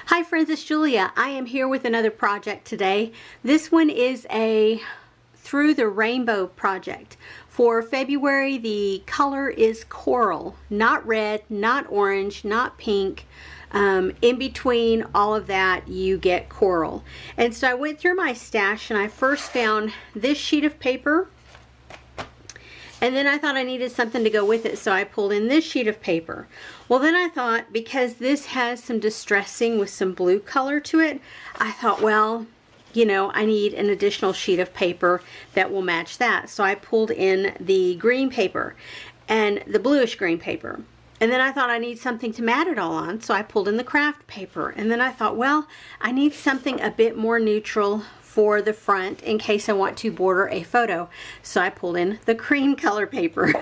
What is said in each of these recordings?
Hi friends, it's Julia. I am here with another project today. This one is a Through the Rainbow project. For February, the color is coral, not red, not orange, not pink. In between all of that, you get coral. And so I went through my stash and I first found this sheet of paper. And then I thought I needed something to go with it, so I pulled in this sheet of paper. Well, then I thought, because this has some distressing with some blue color to it, I thought, well, you know, I need an additional sheet of paper that will match that. So I pulled in the green paper and the bluish green paper. And then I thought I need something to mat it all on, so I pulled in the craft paper. And then I thought, well, I need something a bit more neutral for the front in case I want to border a photo. So I pulled in the cream color paper.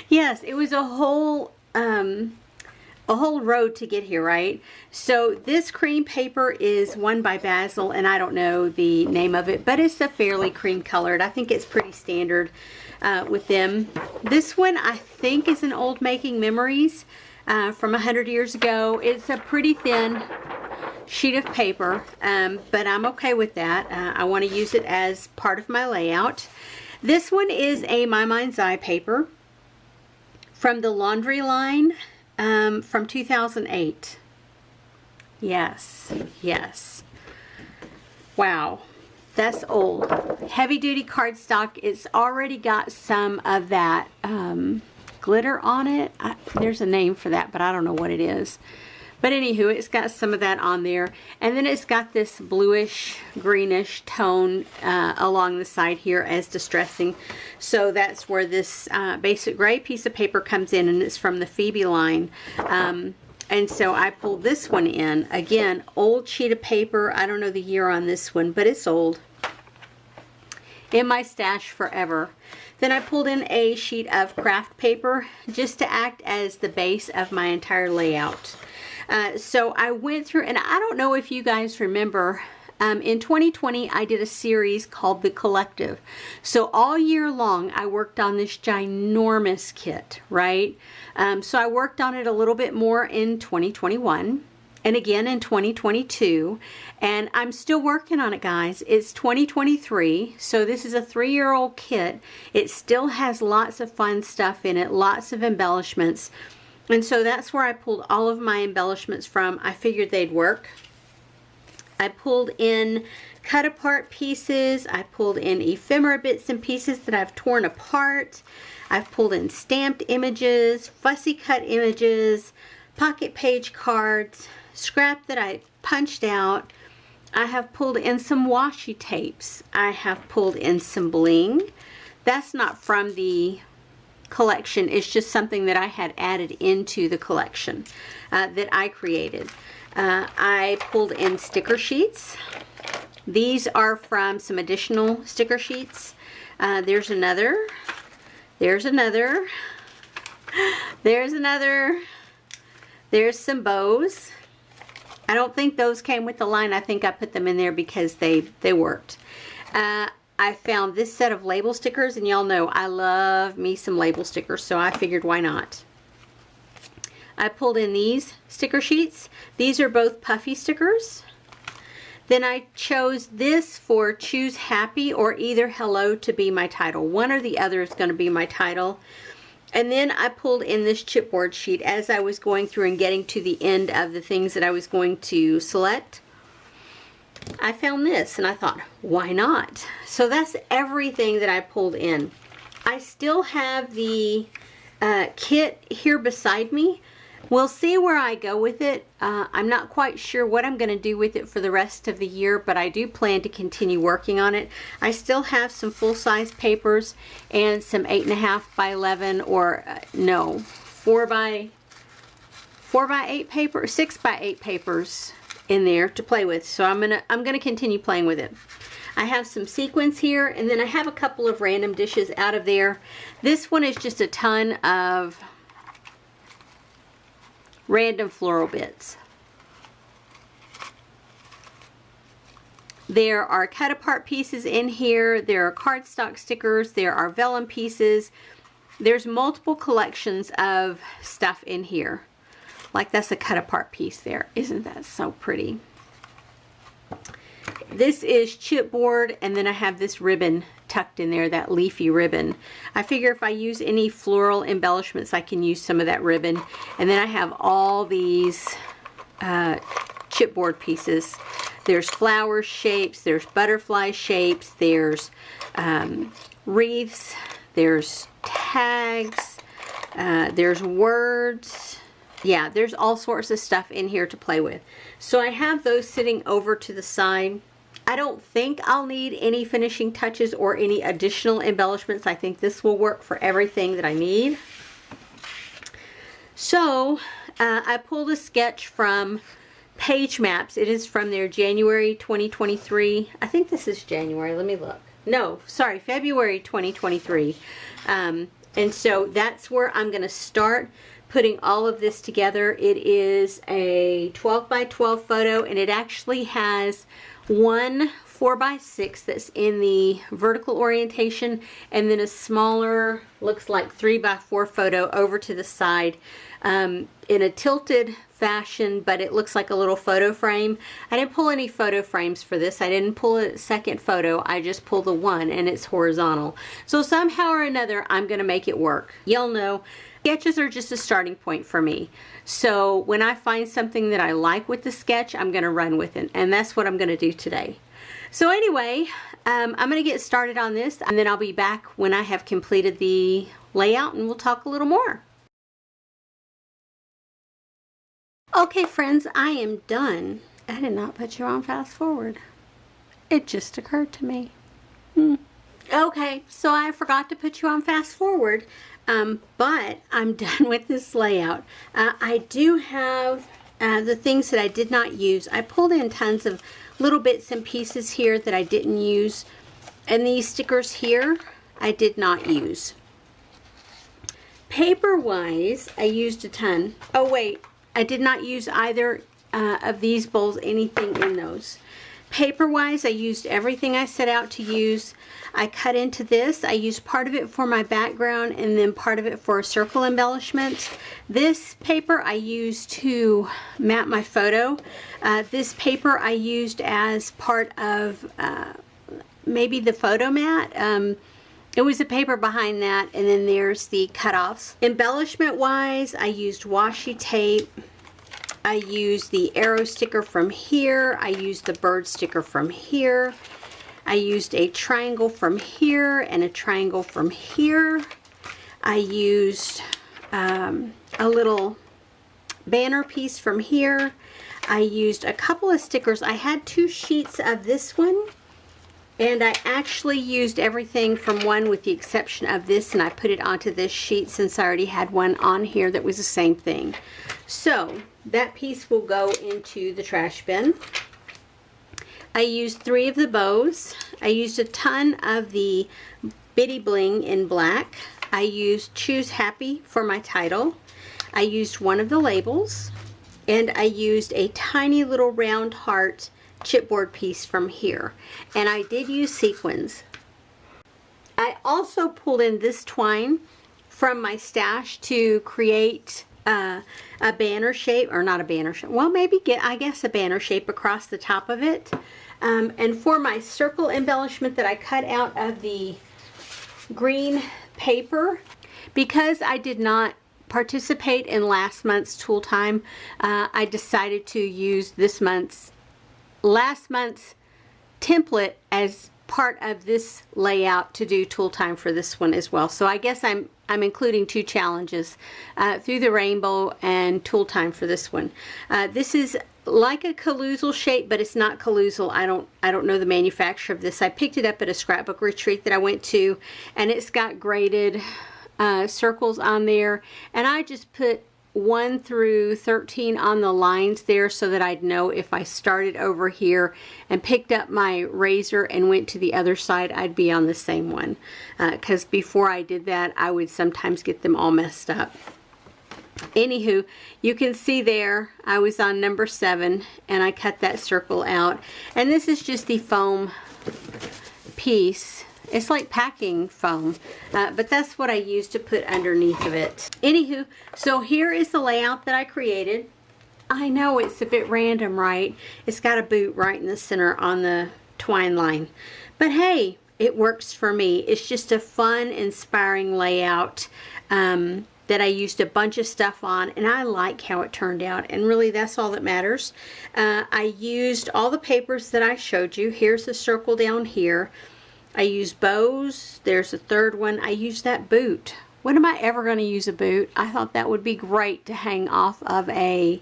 Yes, it was a whole road to get here, right? So this cream paper is one by Basil, and I don't know the name of it, but it's a fairly cream colored. I think it's pretty standard with them. This one I think is an Old Making Memories from 100 years ago. It's a pretty thin sheet of paper, but I'm okay with that. I want to use it as part of my layout. This one is a My Mind's Eye paper from the Laundry line from 2008. Yes, yes. Wow, that's old. Heavy duty cardstock. It's already got some of that glitter on it. There's a name for that, but I don't know what it is. But anywho, it's got some of that on there. And then it's got this bluish, greenish tone along the side here as distressing. So that's where this basic gray piece of paper comes in, and it's from the Phoebe line. And so I pulled this one in. Again, old sheet of paper. I don't know the year on this one, but it's old. In my stash forever. Then I pulled in a sheet of craft paper just to act as the base of my entire layout. So I went through, and I don't know if you guys remember, in 2020 I did a series called The Collective. So all year long I worked on this ginormous kit, right? So I worked on it a little bit more in 2021 and again in 2022, and I'm still working on it, guys. It's 2023, so this is a 3-year-old kit. It still has lots of fun stuff in it, lots of embellishments. And so that's where I pulled all of my embellishments from. I figured they'd work. I pulled in cut apart pieces. I pulled in ephemera bits and pieces that I've torn apart. I've pulled in stamped images, fussy cut images, pocket page cards, scrap that I punched out. I have pulled in some washi tapes. I have pulled in some bling. That's not from the collection. It's just something that I had added into the collection that I created. I pulled in sticker sheets. These are from some additional sticker sheets. There's another. There's another. There's another. There's some bows. I don't think those came with the line. I think I put them in there because they worked. I found this set of label stickers, and y'all know I love me some label stickers, so I figured why not. I pulled in these sticker sheets. These are both puffy stickers. Then I chose this for Choose Happy or either Hello to be my title. One or the other is going to be my title. And then I pulled in this chipboard sheet as I was going through and getting to the end of the things that I was going to select. I found this and I thought, why not? So that's everything that I pulled in. I still have the kit here beside me. We'll see where I go with it. I'm not quite sure what I'm going to do with it for the rest of the year, but I do plan to continue working on it. I still have some full-size papers and some 8.5 by 11 or no, 4 by 8 paper, 6 by 8 papers in there to play with. So I'm gonna continue playing with it. I have some sequins here, and then I have a couple of random dishes out of there. This one is just a ton of random floral bits. There are cut apart pieces in here. There are cardstock stickers. There are vellum pieces. There's multiple collections of stuff in here. Like that's a cut apart piece there. Isn't that so pretty? This is chipboard, and then I have this ribbon tucked in there, that leafy ribbon. I figure if I use any floral embellishments, I can use some of that ribbon. And then I have all these chipboard pieces. There's flower shapes, there's butterfly shapes, there's wreaths, there's tags, there's words. Yeah, there's all sorts of stuff in here to play with. So I have those sitting over to the side. I don't think I'll need any finishing touches or any additional embellishments. I think this will work for everything that I need. So I pulled a sketch from Page Maps. It is from their January 2023. I think this is January. Let me look. No, sorry, February 2023. And so that's where I'm going to start putting all of this together. It is a 12 by 12 photo, and it actually has one 4x6 that's in the vertical orientation, and then a smaller, looks like 3x4 photo over to the side in a tilted fashion, but it looks like a little photo frame. I didn't pull any photo frames for this. I didn't pull a second photo. I just pulled the one, and it's horizontal. So somehow or another, I'm going to make it work. Y'all know sketches are just a starting point for me. So when I find something that I like with the sketch, I'm going to run with it, and that's what I'm going to do today. So anyway, I'm going to get started on this, and then I'll be back when I have completed the layout, and we'll talk a little more. Okay friends, I am done. I did not put you on fast forward. It just occurred to me. Okay, so I forgot to put you on fast forward, but I'm done with this layout. I do have the things that I did not use. I pulled in tons of little bits and pieces here that I didn't use, and these stickers here I did not use. Paper wise, I used a ton. Oh wait, I did not use either of these bowls, anything in those. Paper wise, I used everything I set out to use. I cut into this. I used part of it for my background and then part of it for a circle embellishment. This paper I used to map my photo. This paper I used as part of maybe the photo mat. It was the paper behind that, and then there's the cutoffs. Embellishment wise, I used washi tape. I used the arrow sticker from here. I used the bird sticker from here. I used a triangle from here and a triangle from here. I used a little banner piece from here. I used a couple of stickers. I had 2 sheets of this one, and I actually used everything from one with the exception of this, and I put it onto this sheet since I already had one on here that was the same thing. So that piece will go into the trash bin. I used 3 of the bows. I used a ton of the Bitty Bling in black. I used Choose Happy for my title. I used one of the labels, and I used a tiny little round heart chipboard piece from here, and I did use sequins. I also pulled in this twine from my stash to create a banner shape, or not a banner shape, well maybe I guess a banner shape across the top of it. And for my circle embellishment that I cut out of the green paper, because I did not participate in last month's tool time, I decided to use last month's template as part of this layout to do tool time for this one as well. So I guess I'm including 2 challenges, Through the Rainbow and tool time for this one. This is like a Caloozle shape, but it's not Caloozle. I don't know the manufacturer of this. I picked it up at a scrapbook retreat that I went to, and it's got graded circles on there, and I just put 1 through 13 on the lines there so that I'd know if I started over here and picked up my razor and went to the other side, I'd be on the same one. Because before I did that, I would sometimes get them all messed up. Anywho, you can see there I was on number 7, and I cut that circle out. And this is just the foam piece It's like packing foam, but that's what I used to put underneath of it. Anywho, so here is the layout that I created. I know it's a bit random, right? It's got a boot right in the center on the twine line. But hey, it works for me. It's just a fun, inspiring layout that I used a bunch of stuff on, and I like how it turned out, and really that's all that matters. I used all the papers that I showed you. Here's the circle down here. I used bows. There's a third one. I used that boot. When am I ever going to use a boot? I thought that would be great to hang off of a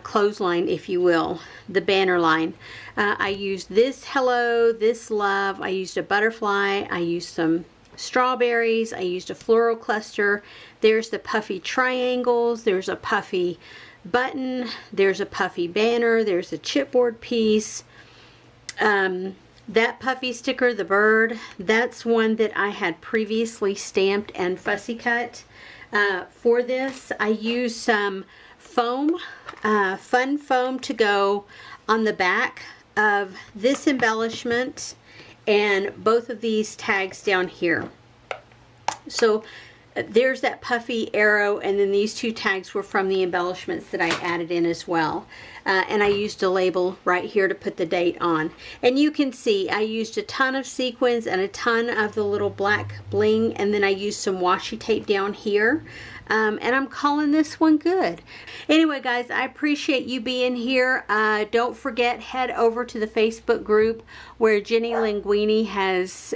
clothesline, if you will, the banner line. I used this hello, this love. I used a butterfly. I used some strawberries. I used a floral cluster. There's the puffy triangles. There's a puffy button. There's a puffy banner. There's a chipboard piece. That puffy sticker, the bird, that's one that I had previously stamped and fussy cut. For this, I used some foam, fun foam to go on the back of this embellishment and both of these tags down here. So there's that puffy arrow, and then these two tags were from the embellishments that I added in as well. And I used a label right here to put the date on. And you can see I used a ton of sequins and a ton of the little black bling, and then I used some washi tape down here. And I'm calling this one good. Anyway, guys, I appreciate you being here. Don't forget, head over to the Facebook group where Jenny Linguini has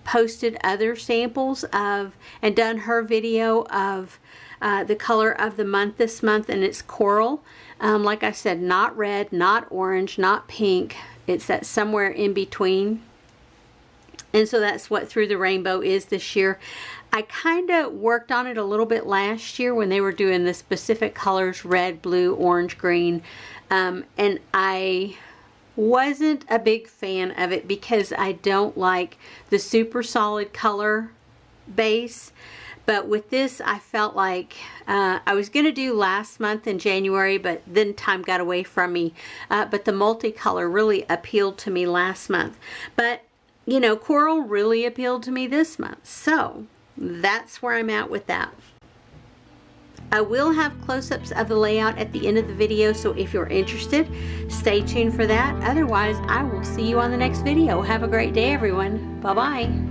posted other samples of and done her video of the color of the month this month, and it's coral. Like I said, not red, not orange, not pink. It's that somewhere in between. And so that's what Through the Rainbow is this year. I kind of worked on it a little bit last year when they were doing the specific colors, red, blue, orange, green. And I wasn't a big fan of it because I don't like the super solid color base. But with this, I felt like I was going to do last month in January, but then time got away from me. But the multicolor really appealed to me last month. But, you know, coral really appealed to me this month. So that's where I'm at with that. I will have close-ups of the layout at the end of the video, so if you're interested, stay tuned for that. Otherwise, I will see you on the next video. Have a great day, everyone. Bye-bye.